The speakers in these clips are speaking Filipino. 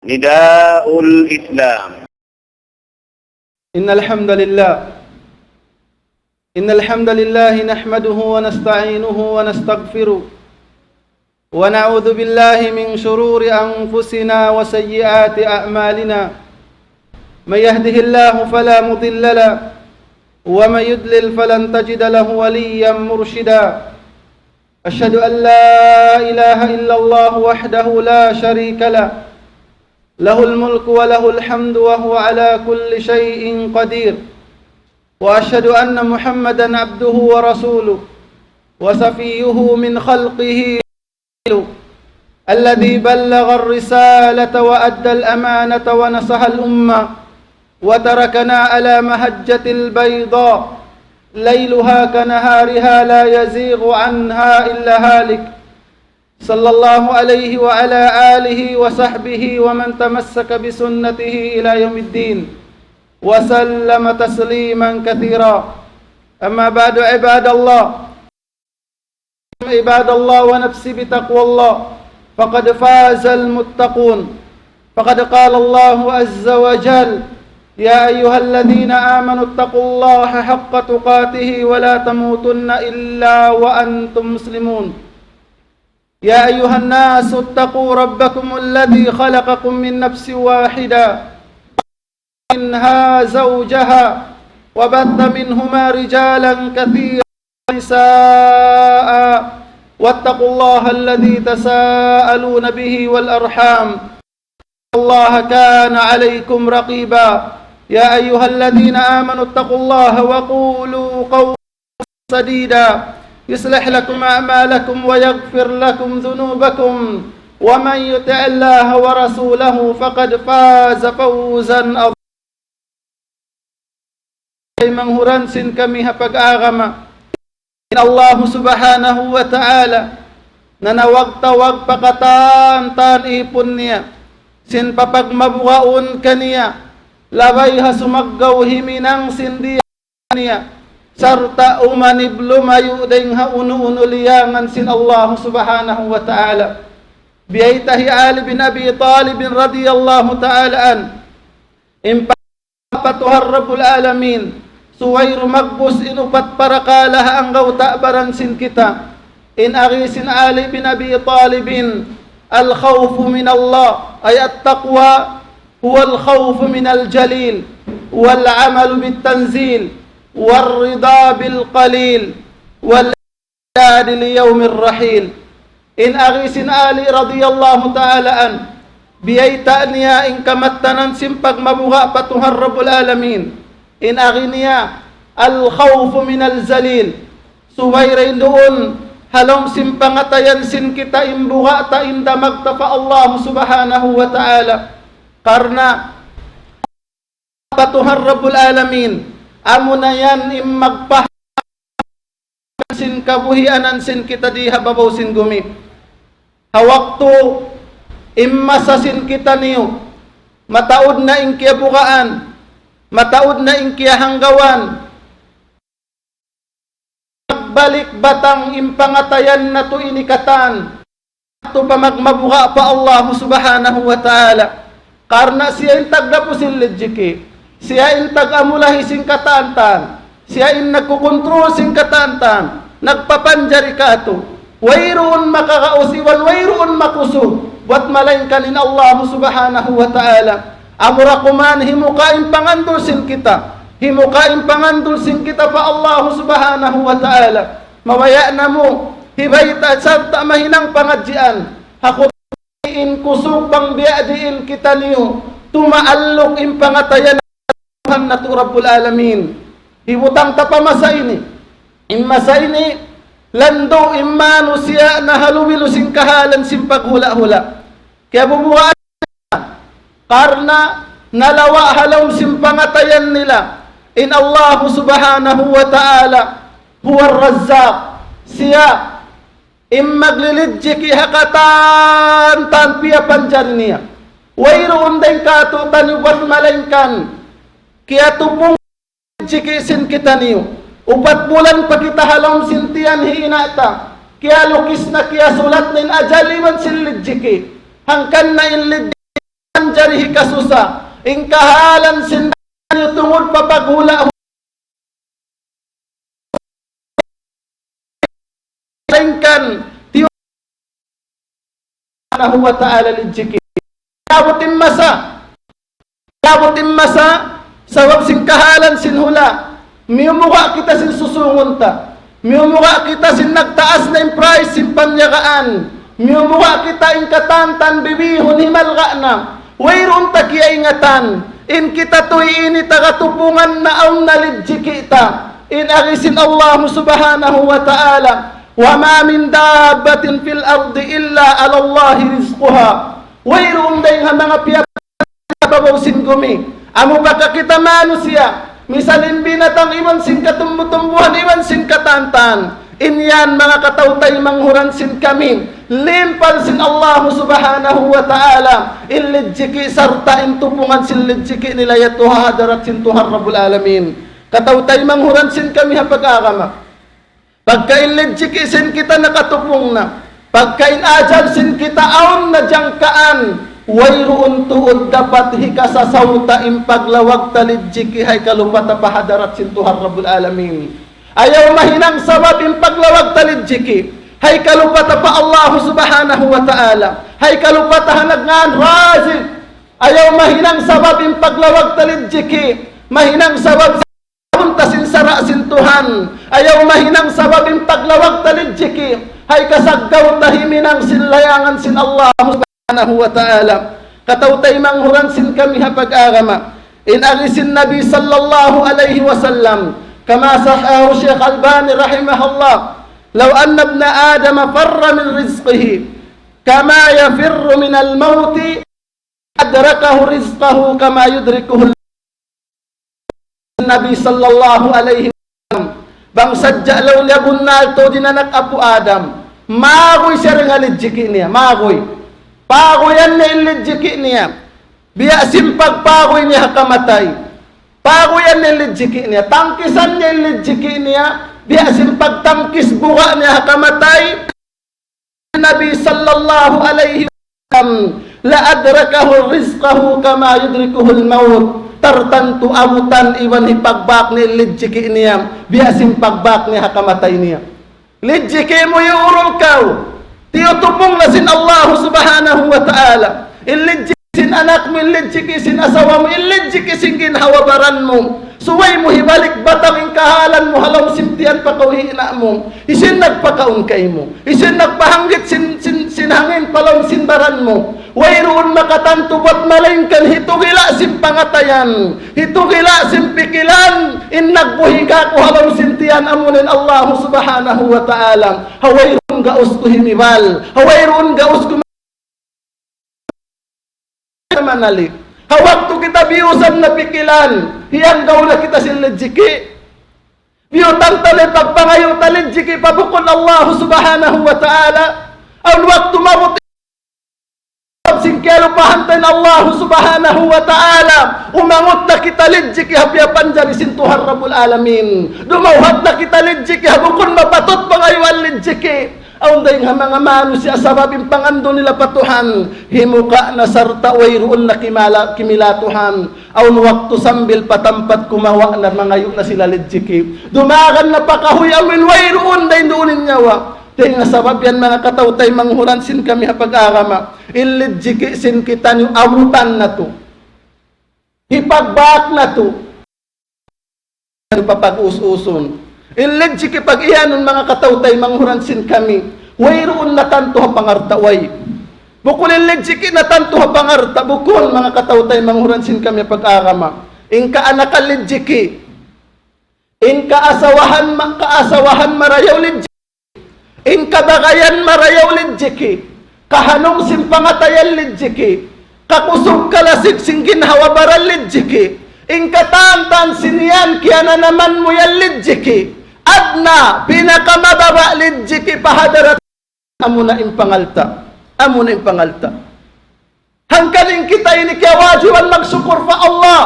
نداء الإسلام. إن الحمد لله نحمده ونستعينه ونستغفره ونعوذ بالله من شرور أنفسنا وسيئات أعمالنا. من يهده الله فلا مضل له ومن يضلل فلن تجد له وليا مرشدا. أشهد أن لا إله إلا الله وحده لا شريك له، له الملك وله الحمد وهو على كل شيء قدير. وأشهد أن محمدا عبده ورسوله وصفيه من خلقه الذي بلغ الرسالة وأدى الأمانة ونصح الأمة وتركنا على مهجة البيضاء ليلها كنهارها لا يزيغ عنها إلا هالك. صلى الله عليه وعلى آله وصحبه ومن تمسك بسنته إلى يوم الدين وسلم تسليما كثيرا. أما بعد عباد الله ونفسي بتقوى الله فقد فاز المتقون. فقد قال الله عز وجل: يا أيها الذين آمنوا اتقوا الله حق تقاته ولا تموتن إلا وأنتم مسلمون. يا أيها الناس اتقوا ربكم الذي خلقكم من نفس واحدة منها زوجها وبث منهما رجالا كثيرا ونساء واتقوا الله الذي تساءلون به والأرحام الله كان عليكم رقيبا. يا أيها الذين آمنوا اتقوا الله وقولوا قولا سديدا يصلح لكم أعمالكم ويغفر لكم ذنوبكم ومن يطع الله ورسوله فقد فاز فوزا عظيما. Manghuransin kami hapag-agama in Allah subhanahu wa ta'ala na nawagtawag pakatan ipon niya sin papagmabukaon kaniya labay hasumaggaw himinang sindiyan niya sarta umaniblo mayu ding hauno-unuliyangan sin Allah subhanahu wa ta'ala. Biyaytahi Ali bin Abi Talib radiyallahu ta'ala an impapatuhar Rabbul Alamin suwayro magbus inupat parakalaha ang gawta baransin kita in agisin Ali bin Abi Talibin al-khawfu min Allah ay at-taqwa huwa al-khawfu min al-jalil wal-amalu bit-tanzil wal-rida bil-qalil wal-i'dad li-yawmir rahil. In agisin Ali radiyallahu ta'ala an biyayta niya in kamattanan simpag mabuha patuhar Rabbul Alamin in aginiya al-khawfu min al-zalil suwayrain doon halong simpangatayan sin kita imbuha ta inda magtafa Allah subhanahu wa ta'ala karna patuhar Rabbul Alamin amo na yan immagpah sin kabuhianan sin kita diha babaw sin gumi hawakto immasasin kita niyo mataod na in kiyabukaan mataod na in kiyahanggawan magbalik batang impangatayan na to inikatan to pamagmabuka pa Allah subhanahu wa ta'ala karna siya in tagdapo sin leджики siya in tagamulahi sin katantan siya in nagkukontrol sin katantan nagpapanjari kato wayroon makakausiwan wayroon makusog wat malain kanin Allah subhanahu wa ta'ala. Amura kuman himukain pangandul sin kita himukain pangandul sin kita pa Allah subhanahu wa ta'ala mawaya na mo hibayta sarta mahinang pangadjian hakutin kusog pang biadiin kita niyo tumaallok in pangatayan na to Rabbul Alamin hibutang tapamasa ini imasa ini lando imano siya na haluwilo sin kahalan sin paghula-hula kaya bubuhaan karna nalawa halaw simpangatayan nila in Allah subhanahu wa ta'ala huwa ar-razzaq siya immaglilidjiki hakatan tanpiya panjan niya wayroon din kato tanubat malengkan kaya tupong jikisin kita niyo upat bulan pa kita halaw sintiyan hiinata kaya lukis na kaya sulat nin ajaliman sin lidjiki hangkan na in lidjiki panjarihi kasusa, ingkahalan sin tungod papaghula kan tiyo wa ta'ala lijiki yabutin masa sawab sin kahalan sin hula miyumuka kita sin susungon ta, miyumuka kita sin nagtaas na yung price sin pamyagaan, miyumuka kita in katantan bibihon himalga na wayron takiya ingatan in kita tuy ini tagatupungan na aun nalijiki ta in agisin Allah subhanahu wa ta'ala وَمَا مِنْ دَابَّةٍ فِي الْأَرْضِ إِلَّا عَلَى اللَّهِ رِزْقُهَا وَيْرُونَ دَيْنْ mga piyababaw sin gumi amo baka kita manusia misalin binatang iwan sin katumbutumbuhan iwan sin katantan inyan mga katautay manghuran sin kami limpal sin Allah subhanahu wa ta'ala illijiki sarta intupungan sin lijiki nila yatuha hadarat sin Tuhan Rabbul Alamin katautay manghuran sin kami hapag-agama pagkain lejikisin kita nakatupong na, pagkain ajal sin kita aon na jangkaan, wayroon tuod dapat hikasasawta impaglawag talijiki hay kalupata pahadarat sin Tuhan Rabbul Alamin. Ayaw mahinang sabab impaglawag talijiki, hay kalupata pa Allah subhanahu wa ta'ala, hay kalupata hanagnan razid. Ayaw mahinang sabab impaglawag talijiki, mahinang sabab tasin sara sin Tuhan ayaw mahinang sababin paglawag talijiki hay kasaggaw tahiminang sinlayangan sin Allah subhanahu wa ta'ala katautay manghuran sin kami hapag-agama in agisin Nabi sallallahu alaihi wasallam kama sahahu Syekh Albani rahimahullah law anna ibna Adam farra min rizqihi kama yafirru min al-mauti adrakahu rizqahu kama yudrikuhu Nabi sallallahu alaihi wasallam bang sadya law labun nalto dinanak apu Adam magoy siya rin alijiki niya magoy pagoyan na ilijiki niya biya simpagpagoy niya kamatay pagoyan na ilijiki niya tangkisan niya ilijiki niya biya simpagtangkis buka niya kamatay Nabi sallallahu alaihi wasallam la adrakahu rizqahu kama yudrikuhu al-maut tartantu amutan iwan hipagbak ni lijiki niya biasim pagbak niya hakamatay niya lijiki mo iurol kaw tiyutupong na sin Allah subhanahu wa ta'ala ilijiki sin anak mo ilijiki sin asawa mo ilijiki sin ginhawabaran mo suway mo hibalik batang kahalan mo halaw simtian pakauhina mo isin nagpakaun kay mo isin nagpahanggit sin hangin palaw sinbaran mo wayroon makatantubot malingkan hitugila sim pangatayan hitugila sim pikilan in nagbuhiga ko halaw sintian amunin Allah subhanahu wa ta'ala hawayroon gaus ko himibal hawayroon gaus ko manalik hawak to kita biusan na pikilan hiyang gaw na kita silejiki biutang tali pagpangayo talijiki pabukon Allah subhanahu wa ta'ala ang waktu mabuti singkelo pahantan Allah subhanahu wa ta'ala umangot na kita lijiki hapya panjari sin Tuhan Rabbul Alamin dumawhat na kita lijiki habukon mapatot pangayuan lijiki aun dayang mga mano siya sababing pangando nila patuhan himuka na sarta wayroon na kimilatuhan aun waktu sambil patampat kumawa na mga yun na sila lijiki dumagan na pakahuy awin wayroon dahin doonin nyawa dahil nga sabab yan mga katautay manghuran sin kami hapag-agama ilijiki sin kita niyo amutan na to hipagbak na to papag-us-uson ilijiki pag iyanon mga katautay manghuran sin kami wayroon na tanto pangartaway bukul ilijiki na tanto pangarta bukul mga katautay manghuran sin kami hapag-agama inka anakal lijiki inka asawahan marayaw lijiki in kabagayan marayaw lijiki kahanong simpangatayan lijiki kakusog kalasig singgin hawabaran lijiki in katantan siniyan kaya na naman mo yan lijiki adna pinakamababa lijiki pahadarat amo na impangalta hangkaling kita ini kaya wajiban magsukur pa Allah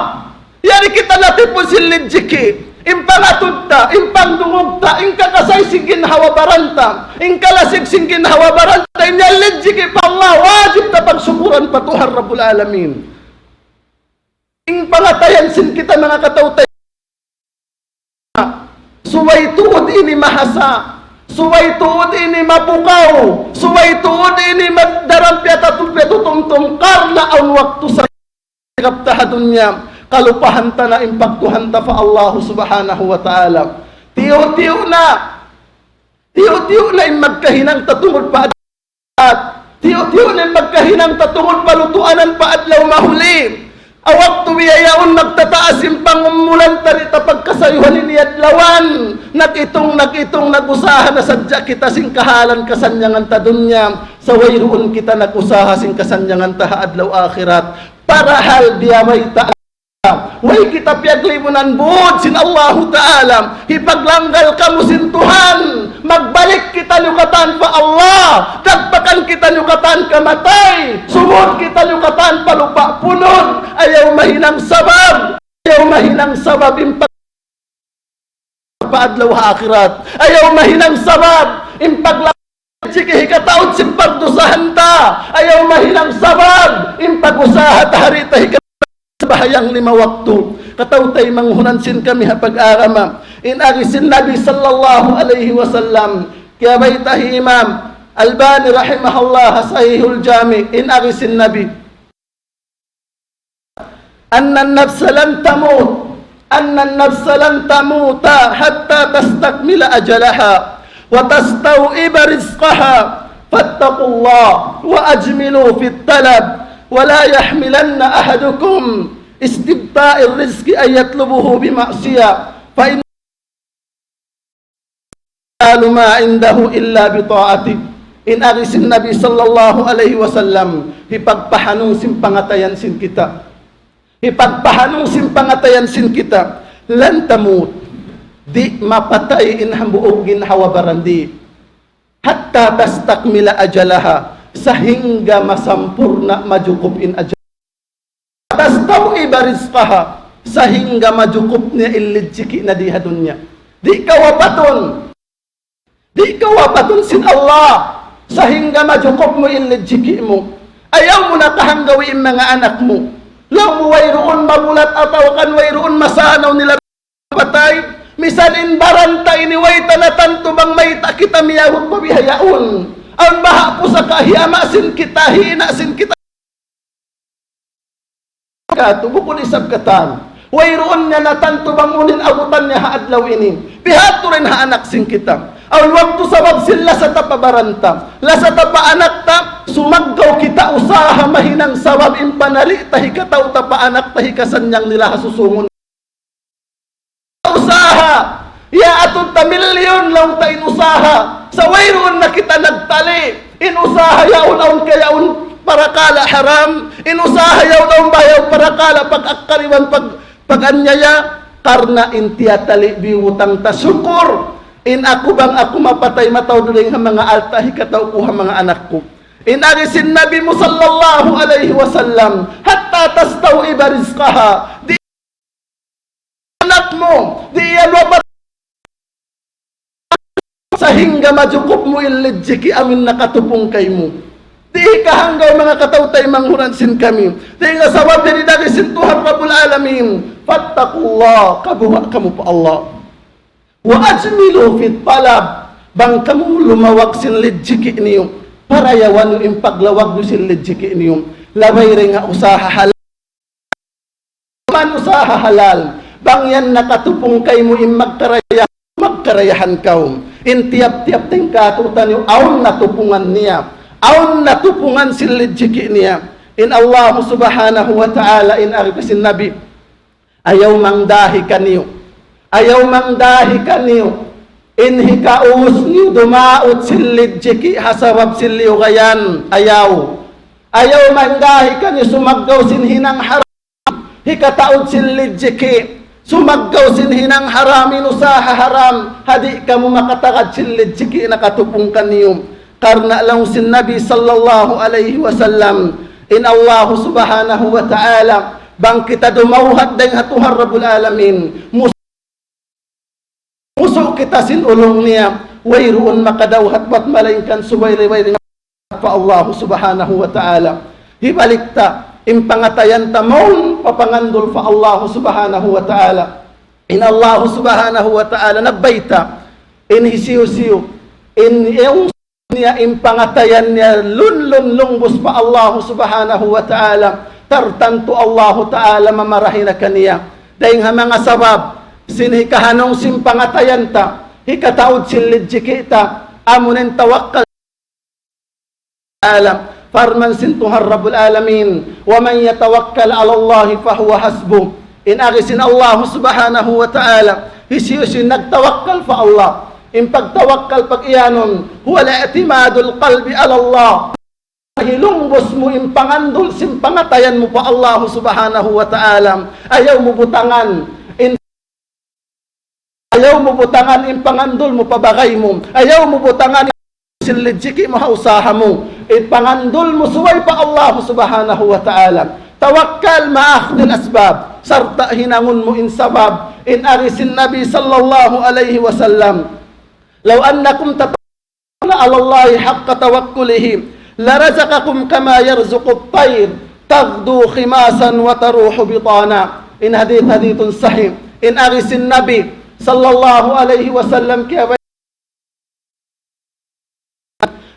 yari kita natipon si lijiki impangatudta, impangdungugta, inkakasay singgin hawabaranta, inkalasig singgin hawabaranta, inyalidjiki pa Allah, wajib na pagsukuran pa Tuhan Rabbul Alamin. Ing pangatayan sin kita mga katawtay. Suway tuod ini mahasa. Suway tuod ini mapukaw. Suway tuod ini magdarampya tatupya tutumtum karna ang waktu sa kaptahadun niya. Kalupahan ta na impagtuhan ta fa Allah subhanahu wa ta'ala. Tiyo-tiyo na yung magkahinang tatungod pa at tiyo-tiyo na yung magkahinang tatungod palutuanan pa adlaw mahuli. Awak tuwiyayaon nagtataas yung pangumulan tarita pagkasayuhan ni adlawan. Nag-itong nag-usaha na sadya kita sing kahalan kasanyangan ta dunya. Sa wayroon kita nag-usaha sing kasanyangan ta adlaw akhirat. Para hal diya may ta. Way kita piaglimunan buod sin Allah Ta'ala. Hipaglanggal ka mo sin Tuhan. Magbalik kita nyukatan pa Allah. Dagpakan kita nyukatan kamatay. Sumod kita nyukatan palupa punod. Ayaw mahinang sabab. Ayaw mahinang sabab impag paadlaw akhirat. Ayaw mahinang sabab impaglang sige hikataod sin pagdusahan ta. Ayaw mahinang sabab impag-usahat harita hikat bahayang 5 waktu. Katawtay manghunan kami hapag-arama. Inagisin Nabi sallallahu alaihi wasallam. Kaya baytahi Imam Albani rahimahullah sahihul jami. Inagisin Nabi. Anna an-nafsa lan tamut. Anna an-nafsa lan tamuta hatta tastakmila ajalaha. Wa tastawiba rizqaha. Fattaqullah wa ajmilu fit talab. ولا يحملن أحدكم استبطاء الرزق أن يطلبه بمعصية فإن ما عنده إلا بطاعته. In agis Nabi sallallahu alaihi wasallam hipagpahanong simpangatayan sin kita. Hipagpahanong simpangatayan sin kita. Lan tamut. Di mapatay in hambuog ginhawa barandi. Hatta tastakmila ajalaha. Sahingga masampurna majukupin aja. Tastawiba rizqaha. Sahingga majukup niya ilidjiki na dihadunya. Di kawapaton. Di kawapaton sin Allah. Sahingga majukup mo ilidjiki mo. Ayaw mo na kahanggawiin mga anak mo. Lang mo wayroon mabulat ataw kan wayroon masanaw nila patay. Misalin baranta iniway tanatan tubang may takita miyawag pabihayaon. Ang baha po sa kahiyamasin kita, hinasin kita. Tubukon isab katan. Wayroon niya natanto bangunin abutan niya haadlaw ini. Pihato rin haanak sin kita. Ang waktu sabab sila sa tapabaranta. Lasa tapa anak ta, sumaggaw kita usaha mahinang sabab impanali tahi kataw tapa anak tahi kasanyang nila hasusungon. Usaha. Ya atong ta milyon lang ta inusaha. Sa wayroon na kita nagtali. Inusaha yaon kayaon para kala haram. Inusaha yaon bayaw para kala pag-akariwan pag-anyaya. Karna intiyatali biwutang ta syukur. In ako bang ako mapatay mataw duling ang mga alta hikataw ko ang mga anak ko. In agisin Nabi mo sallallahu alaihi wasallam. Hatta tastawiba rizqaha. Di anak mo. Di yan wapat sahingga majukup mo ilidjiki amin nakatupong kay mo. Di kahanggaw mga katawtay manghuransin kami. Di nga sawab din dagisin Tuhan Rabbul Alamin. Fattaqullah, kabuha kamu pa Allah. Wa ajmilu fit talab. Bang kamu lumawag sin lidjiki niyo. Para yawan yung impaglawag nyo sin lidjiki niyo. Labay rin nga usaha halal. Man usaha halal. Bang yan nakatupong kay mo magkarayahan kaum. In tiap-tiap tingkatutan yung aun natupungan niya. Aun natupungan silidjiki niya. In Allah subhanahu wa ta'ala in aripasin Nabi. Ayaw mangdahi kaniyo. Ayaw mangdahi kaniyo. In hikaus niyo dumaot silidjiki hasabab siliyo gayan. Ayaw. Ayaw mangdahi kaniyo sumaggaw sinhinang haram. Hikataot silidjiki. Sumaggaw sinhinang haramin usaha haram. Hadi ka mo makatagad silidjiki nakatupong kaniyom. Karna lang sin Nabi sallallahu alaihi wasallam. In Allah subhanahu wa ta'ala. Bang kita dumawhat dahil hatuhar Rabbul Alamin. Muso kita sin ulong niya. Wayroon makadawhat wat malaingkan suwayri-wayri pa Allah subhanahu wa ta'ala. Hibalikta. impangatayan tamon papangandol fa Allah subhanahu wa ta'ala. In Allah subhanahu wa ta'ala nagbayta in hisiyo-siyo in yung niya impangatayan niya lunlunlungbos pa Allah subhanahu wa ta'ala tartanto Allah ta'ala mamarahin na kaniya dahil nga mga sabab sinikahanong simpangatayan ta hikataod silidji kita amunin tawakkal alam farman sintuhar rabbul alamin wa man yatawakkal ala Allah fahuwa hasbuh in agisin Allah subhanahu wa ta'ala hisiyo-siyo nagtawakkal fa Allah in pagtawakkal pag-iyanon huwa la'timadul qalbi ala Allah hilungbos mo in pangandol simpangatayan mo pa Allah subhanahu wa ta'ala ayaw mo butangan in pangandol mo pabagay mo ayaw mo butangan silidjiki mo hausaha mo in pangandol mo suway pa Allah subhanahu wa ta'ala tawakkal ma'akhdil asbab sarta hinangon mo in sabab in arisin Nabi sallallahu alaihi wasallam law annakum tatawakkuna 'ala Allah haqqa tawakkulihi larazaqakum kama yarzuqu at-tayr taghdu khimasan wa taruhu bitana in hadithun sahih in arisin Nabi sallallahu alaihi wasallam kaya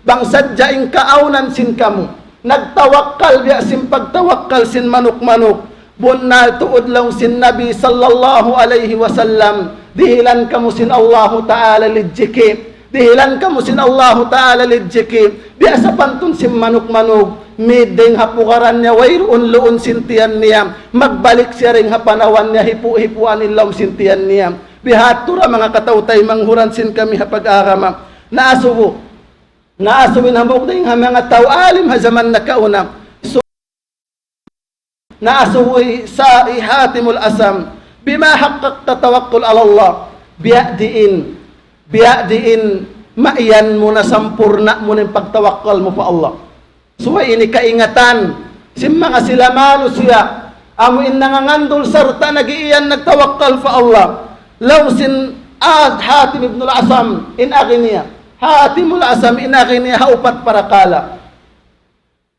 bang sadya in kaaunan sin kamu nagtawakkal biya sin pagtawakkal sin manuk-manuk bunal tuod lang sin Nabi sallallahu alaihi wasallam dihilan kamu sin Allah ta'ala lidjiki dihilan kamu sin Allah ta'ala lidjiki biasa pantun sin manuk-manuk mideng hapukaran niya wayroon loon sintiyan niya magbalik siya ring hapanawan niya hipu-hipuan ilawm sintiyan niya bihatura mga katawtay manghuran sin kami hapag-arama naasuwin hamok ding mga tao alim ha zaman na kauna naasuwi sa ihatimul asam bima haqqaq tatawakkul ala Allah biadiin maiyan mo na sampurna mo ng pagtawakkal mo pa Allah suway ini kaingatan sim mga sila malo siya amuin nangangandol sarta nagiiyan nagtawakkal pa Allah law sin Hatim ibn al-Asam in aginiya Hatimul Asam in aginiya haupat parakala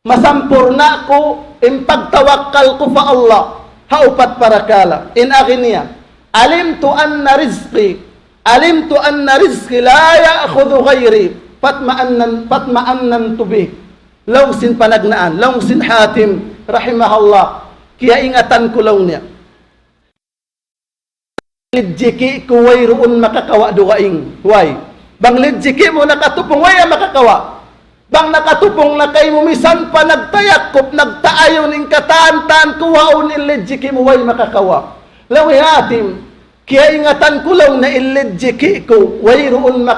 masampurna ko in pagtawakkal ko pa Allah haupat parakala in aginiya alimtu anna rizqi la ya'khudhu ghairi patma'annan tubi law sin panagnaan law sin Hatim rahimahullah kaya ingatan ko law niya lidjiki ko wayroon makakawa dugaing way bang lidjiki mo nakatupong way makakawa bang nakatupong na kay mumisan pa nagtayakop nagtaayon ing kataan-taan kuwaon ilidjiki mo way makakawa law Hatim kaya ingatan ko law na ilidjiki ko wayroon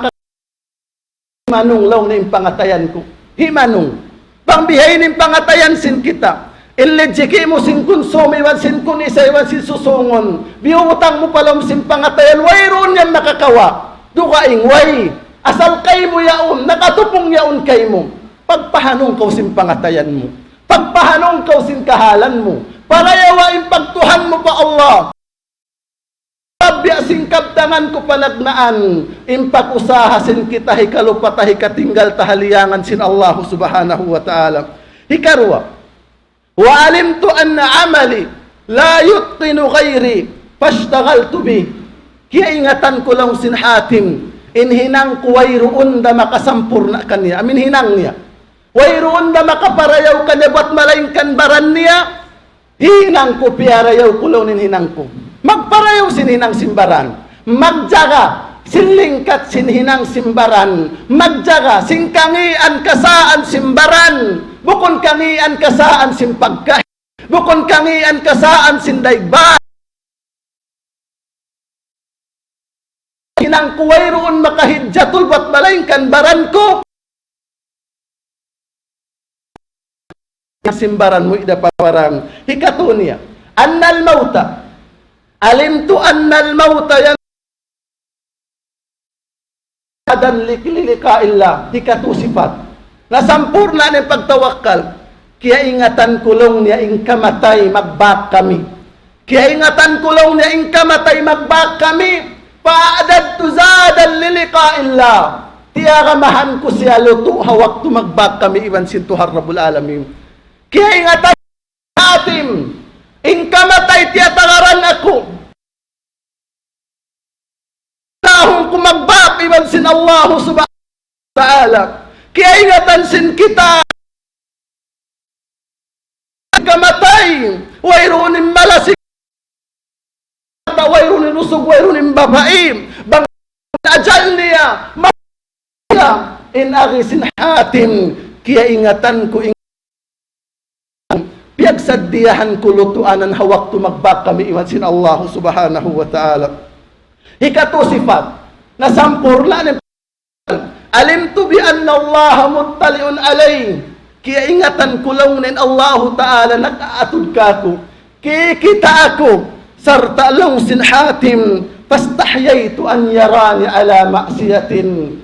manong law na impangatayan ko himanong bang bihayin impangatayan sin kita ilidjiki mo sin konsumi wan sin kunisay wan sin susungon biutang mo palam sin pangatayan wayroon yan makakawa dukaing way asal kay mo yaon nakatupong yaon kay mo pagpahanong kaw sin pangatayan mo pagpahanong kaw sin kahalan mo para yawain pagtuhan mo pa Allah tabya sin kabtangan ko palagnaan impag-usaha sin kita hikalupata hikatinggal tahaliyangan sin Allah subhanahu wa ta'ala hikarwa wa alimtu anna amali la yutqinu ghairi fashtaghaltu bi kaya ingatan ko lang sin Hatim in hinang ko wayroon da makasampurna kaniya amin hinang niya wayroon da makaparayaw kaniya ba't malaingkan baran niya hinang ko piyarayaw ko lang hinang ko magparayaw sin hinang simbaran magjaga sinlingkat sin hinang simbaran magjaga singkangian kasaan simbaran bukon kangian kasaan sin pagkain bukon kangian kasaan sin daigban hinang kuway roon makahidjatul ba't malaingkan baran ko simbaran mo ida pawarang hikatunia annal mauta alimtu annal mauta yan dan liklilika illa hikatu sifat nasampurna ng pagtawakkal kaya ingatan kulong niya ing kamatay magbak kami kaya ingatan kulong niya ing kamatay magbak kami paadad tuzadan lilika illa tiyagamahan ko siya luto hawak tumagbak kami iwan sintuhar rabbul alamin kaya ingatan ingatan sin kita kamatay, wayroon malasig, wayroon usog, wayroon babae, bang ajal niya, maya, inagisin hatim, kaya ingatan ko, piyagsaddiyahan ko lutuanan hawak tumagbak kami iwan sin Allah subhanahu wa ta'ala. Hikato sifat, na sampurna ng alimtu bi anna Allah muttaliun alay, kaya ingatan ko lang nin Allah ta'ala nag-aatud ka ko, kikita ako, sarta lang sin hatim, fastahyaytu an yarani ala ma'siyatin,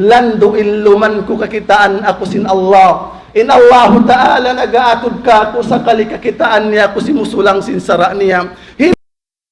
lando illuman ko kakitaan ako sin Allah, in Allah ta'ala nag-aatud ka ko sa kalikakitaan niya ko si musulang sin sara niya, hindi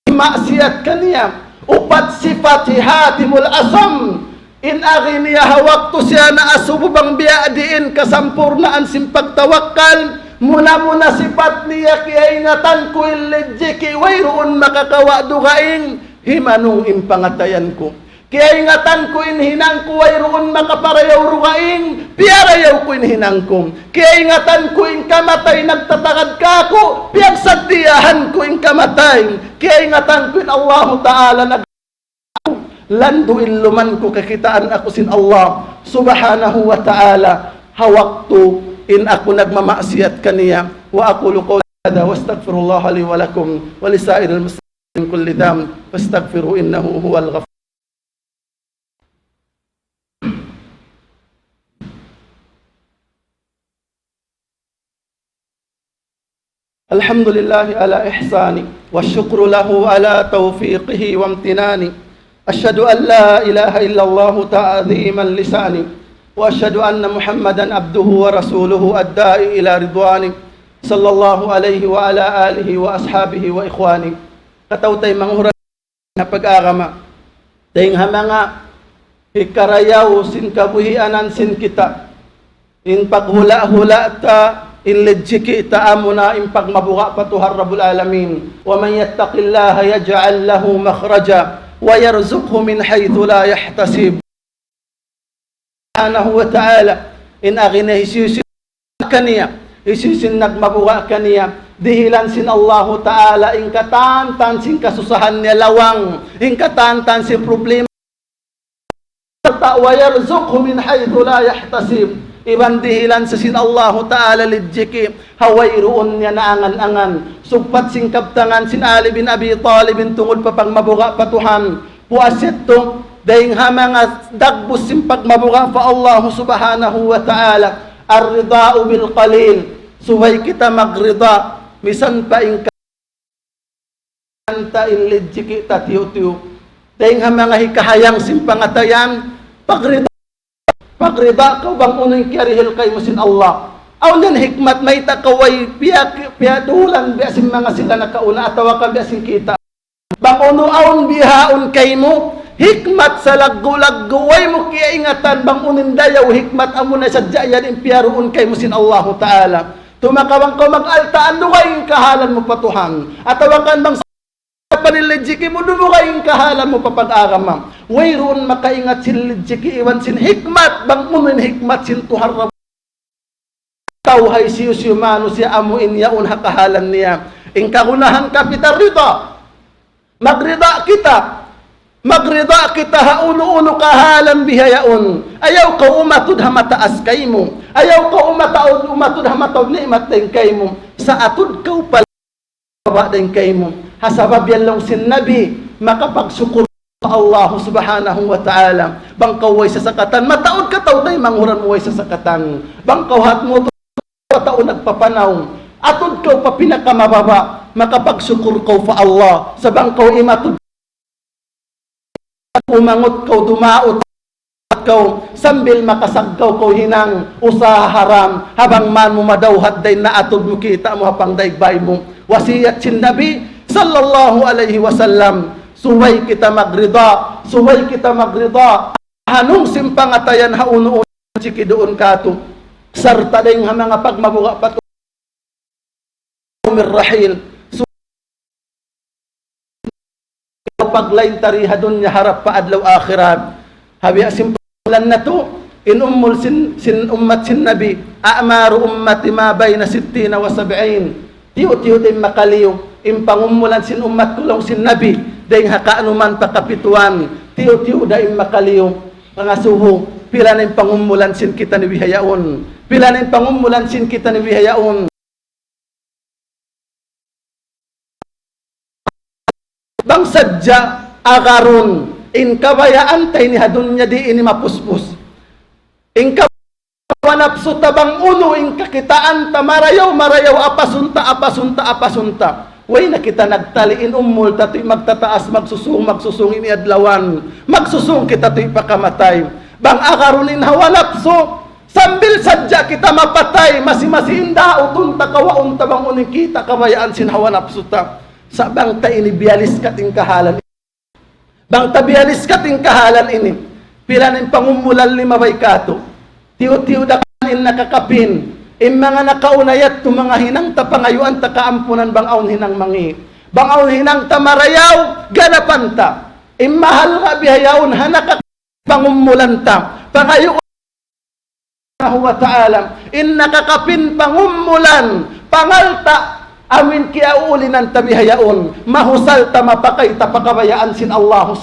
ma'siyat ka niya, upat sifat hatimul asam, in agi niya hawak to siya na asububang biadiin kasampurnaan simpagtawakkal, muna sifat niya kaya ingatan ko ilidjiki, wayroon makakawa dugaing, himanong impangatayan ko. Kaya ingatan ko inhinang ko, wayroon makaparayaw rugaing, piyarayaw ko inhinang ko. Kaya ingatan ko in kamatay, nagtatagad ka ko, piyagsaddiyahan ko in kamatay. Kaya ingatan ko in Allah ta'ala, lando illuman ko kakitaan ako sin Allah subhanahu wa ta'ala, hawak to in ako nagmamaksiyat kaniya. Wa aqulu qawli hadha wa astaghfirullah li wa lakum wa li sa'iril muslimin min kulli dhanb fastaghfiru innahu huwal ghafur. Alhamdulillahi ala ihsani wa syukru lahu ala taufiqihi wa amtinani. Asyhadu an la ilaha illallah ta'ziman lisani wa asyhadu anna Muhammadan abduhu wa rasuluhu ad-da'i ila ridwani sallallahu alaihi wa ala alihi wa ashabihi wa ikhwani. Katawtay manghura na pag-agama dayng hamanga hikarayaw sin kabuhianan sin kita in paghula-hula ta in ledjiki ta amuna in pagmabuka patuhar rabbul alamin. Wa man yattaqillaha yaj'al lahu makhraja wa yarzuqhu min haythu la yahtasib. Subhanahu wa ta'ala in agina hisisin kaniya, hisisin nagmabuka kaniya, dihilan sin Allah ta'ala in katantan sin kasusahan niya lawang, in katantan sin problema, wa yarzuqhu min haythu la yahtasib. Iban dihilan sa sin Allah ta'ala lidjiki, hawayroon niya na angan-angan, sugpat sing kabtangan sin Ali bin Abi Talib tungod pa pagmabuka patuhan, puasit to, dahing hamanga dagbus sin pagmabuka pa Allah subhanahu wa ta'ala, ar-rida'u bil qalil, suway kita magrida, misan pa in kanta in lidjiki tatiyo-tiyo, dahing hamanga hikahayang sin pangatayan, pagrida ka bang unang kiarihil kay mo sin Allah. Aw nan hikmat may takaway piyadulan biasin mga sila nakauna atawa ka biasin kita. Bang uno awn bihaon kay mo, hikmat sa laggo-laggo way mo kaya ingatan bang unin dayaw hikmat amo na sadya yan impiyaroon kay mo sin Allah ta'ala. Tumakawang ka mag-altaan lugayin kahalan mo patuhan. Atawakan bang panilidjiki mo dumukayin kahalan mo papag-agama. Wayroon makaingat sin lidjiki iwan sin hikmat bang unin hikmat sin tuharab tawhay siyus yumano siya amuin yaun hakahalan niya. In kagunahan kapitar rito, magrida kita hauno-uno kahalan bihayaon. Ayaw ka umatud hamataas kay mo, ayaw ka umatud hamatod ni'mat din kay mo, sa atud ka pala baba din kay mo. Hasabab yan lang sin nabi makapagsukur sa Allah subhanahu wa ta'ala. Bangkaw way sa sakatan, mataod ka taw tay manghuran mo way sa sakatan. Bangkaw hat mo taon nagpapanaw, atod ka pa pinakamababa, makapagsukur ka fa Allah. Sa bangkaw imatud umangot ka dumaot ka sambil makasagkaw ka hinang usaharam habang man mo madawhat day na atod mo kita mo hapang daybay mo. Wasiyat sin nabi sallallahu alaihi wasallam, suway kita magrida, hanong simpangatayan hauno siki doon kato, sarta ding mga pagmabuka pato mirrahil, paglain tariha doon niya harap pa adlaw akhirat. Habi asimpulan na to, in ummul sin ummat sin nabi a'maru ummati ma bayna 60 wa 70 tiyo din makaliw in pangumulan sin ummat kulong sin nabi dayng hakaanuman pakapituan tiyo da in makaliw pangasuho pila na yung pangumulan sin kita ni bihayaon pila na yung pangumulan sin kita ni bihayaon bang sadya agaron in kabayaan tay ni hadunya di ini mapuspus in kawanapso tabang uno in kakitaan ta marayaw apasunta way na kita nagtaliin ummul tato'y magtataas magsusung ini adlawan magsusung kita to'y pakamatay bang agaron in hawanapso sambil sadya kita mapatay masimasinda utun takawaon tabang uning kita kabayaan sin hawanapso ta sa bang ta ini bialis kating kahalan bang ta bialis kating kahalan ini pila ng pangumulan lima bay kato tiyo da in nakakapin in mga nakaunayat to mga hinang ta pangayuan ta kaampunan bang aun hinang mangi bang aun hinang ta marayaw ganapan ta in mahal nga bihayaon hanaka pangumulan ta pangayuan wa ta'ala in nakakapin pangumulan pangalta amin kia ulinan tabihayaon mahusal ta mapakay ta pakabayaan sin Allah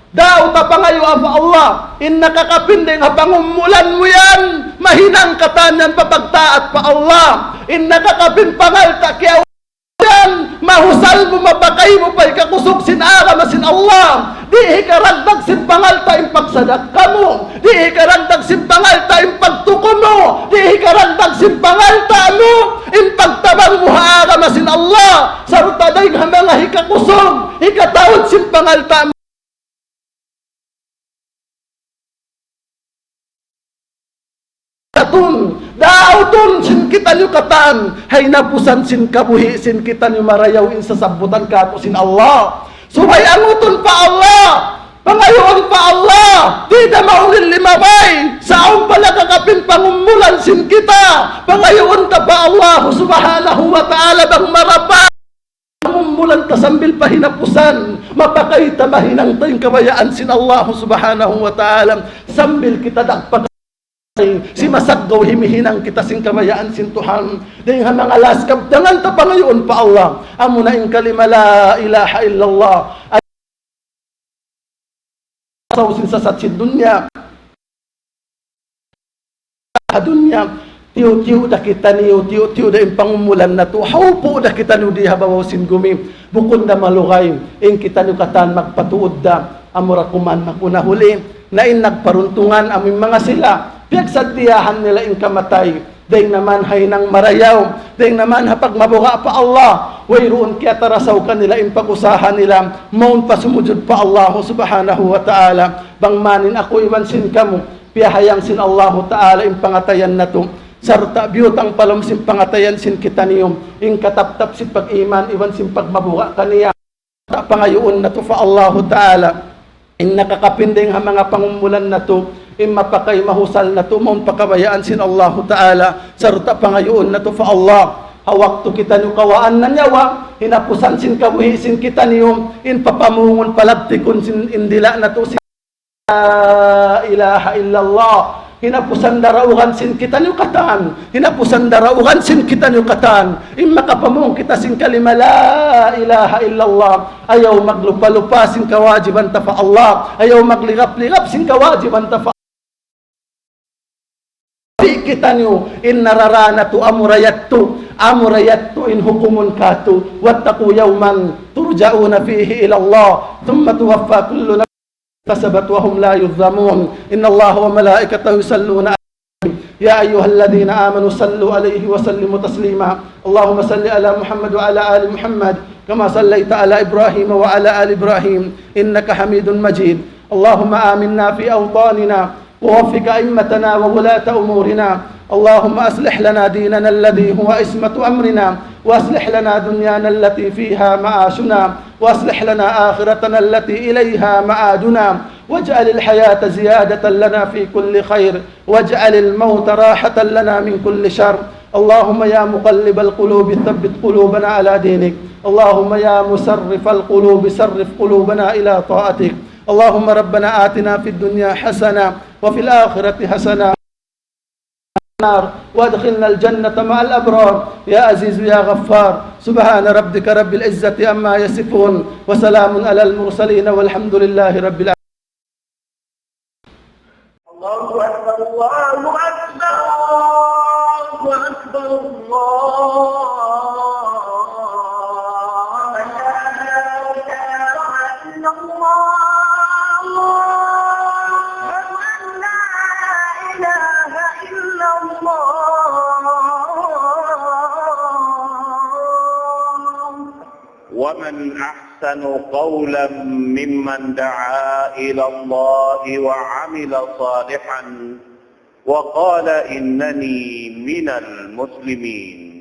daw ta pangayo aba Allah in nakakapindeng hapangumulan mo yan mahinang katanan papagtaat pa Allah in nakakapin pangal ta kia yan mahusal mo mapakay mo pa'y kakusog sin ara masin Allah di ikaragdag sin pangal ta impagsadak ka mo di ikaragdag sin pangal ta impagtuko mo di ikaragdag sin pangal ta mo impagtabang mo haara masin Allah sarutaday nga mga hikakusog hikatawad sin pangal ta mo dautun sin kita nyo katan hay napusan sin kabuhi sin kita nyo marayaw in sasabutan kato sin Allah subay anguton pa Allah pangayoon pa Allah di na maulil limabay saong pala kakapin pangumulan sin kita pangayoon ta pa Allah subhanahu wa ta'ala bang marapa pangumulan ta sambil pahinapusan mapakay ta mahinang tayong kabayaan sin Allah subhanahu wa ta'ala sambil kita dagpag si masaggaw himihinang kita sing kamayaan sin Tuhan dahil nga mga laskab dangan ta pangayoon pa Allah amo na in kalima la ilaha illallah at sin sa satsin dunya tiyo da kita niyo tiyo da in pangumulan na to haupo da kita niyo di habawaw sin gumi bukod na malugay in kita niyo katan magpatuod da amura kuman makunahuli na in nagparuntungan aming mga sila piyagsaddiyahan nila in kamatay dahil naman hay nang marayaw dahil naman hapag mabuga pa Allah wayroon kaya tarasaw ka nila in pag-usahan nila maun pa sumujud pa Allah subhanahu wa ta'ala bang manin ako iwan sin kamo piyahayang sin Allah ta'ala in pangatayan na to sarta biyutang palom sin pangatayan sin kita niyom in kataptap sin pag-iman iwan sin pagmabuga kaniya pangayoon na to fa Allah ta'ala in nakakapinding ha mga pangumulan na to in mapakay mahusal na tumon pakabayaan sin Allah Ta'ala sarta pangayoon na to fa Allah hawak to kita nyo kawaan na nyawa hinapusan sin kabuhi sin kita niyo in papamungon palagtikon sin indila na to sin la ilaha illallah hinapusan darauhan sin kita nyo katan hinapusan darauhan sin kita nyo katan in makapamung kita sin kalima la ilaha illallah ayaw maglupa-lupa sin kawajiban ta fa Allah ayaw maglingap-lingap sin kawajiban ta fa kita nyo in nararanatu amurayattu in hukumun katu wattaqu yawman turja'una fihi ila Allah thumma tuwaffa kullu nafsin kasabat wa hum la yuzlamun inna Allah wa malaikatahu yusalluna ya ayyuhalladhina amanu sallu alayhi wa sallimu taslima Allahumma salli ala Muhammad wa ala ali Muhammad kama sallaita ala Ibrahim wa ala ali Ibrahim innaka Hamidun Majid Allahumma aminna fi awtanina ووفق أئمتنا وولاة أمورنا اللهم أصلح لنا ديننا الذي هو عصمة أمرنا وأصلح لنا دنيانا التي فيها معاشنا وأصلح لنا آخرتنا التي إليها معادنا واجعل الحياة زيادة لنا في كل خير واجعل الموت راحة لنا من كل شر اللهم يا مقلب القلوب ثبت قلوبنا على دينك اللهم يا مسرف القلوب صرف قلوبنا إلى طاعتك اللهم ربنا آتنا في الدنيا حسنة وفي الآخرة حسنة النار وادخلنا الجنة مع الأبرار يا عزيز يا غفار. سبحان ربك رب العزة عما يصفون وسلام على المرسلين والحمد لله رب العالمين. الله أكبر الله أكبر الله أكبر الله إلا الله لا إله إلا الله. ومن أحسن قولا ممن دعا إلى الله وعمل صالحا وقال إنني من المسلمين.